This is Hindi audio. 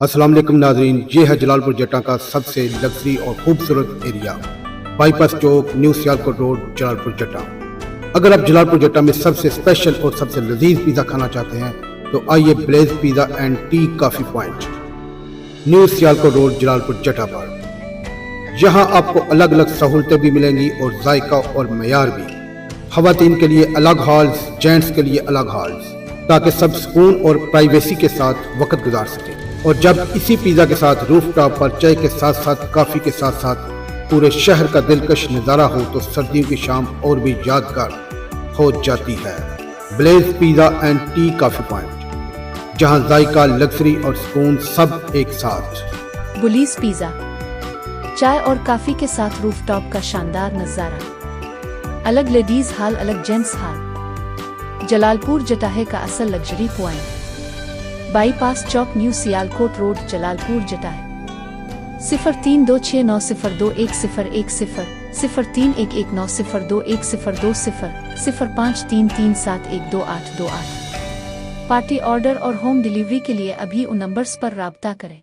अस्सलाम वालेकुम नाजरीन, ये है जलालपुर जटा का सबसे लग्जरी और खूबसूरत area bypass chowk, new Sialkot road, Jalalpur जटा। अगर आप जलालपुर जटा में सबसे स्पेशल और सबसे लजीज पिज़्ज़ा खाना चाहते हैं तो आइए Blaze pizza and tea coffee point, new Sialkot road, Jalalpur Jatta पर। यहाँ आपको अलग अलग सहूलतें भी मिलेंगी और जायका और मयार भी। खवातीन के लिए अलग हॉल्स, जेंट्स के लिए अलग हॉल्स, ताकि सब सुकून और प्राइवेसी के साथ वक्त गुजार सकें। और जब इसी पिज़्ज़ा के साथ रूफ टॉप पर चाय के साथ साथ कॉफ़ी के साथ साथ पूरे शहर का दिलकश नज़ारा हो तो सर्दियों की शाम और भी यादगार हो जाती है। Blaze pizza and tea coffee point, जहां जायका, लग्जरी और सुकून सब एक साथ। बुलीज पिज़्ज़ा, चाय और कॉफी के साथ रूफटॉप का शानदार नज़ारा। अलग लेडीज हॉल, अलग जेंट्स हॉल। जलालपुर जटाहे का असल luxury point. Bypass chowk, new Sialkot road, Jalalpur जटाहे। 0326902110 0311902120 053337122828। पार्टी ऑर्डर और होम डिलीवरी के लिए अभी उन नंबर्स पर राब्ता करें।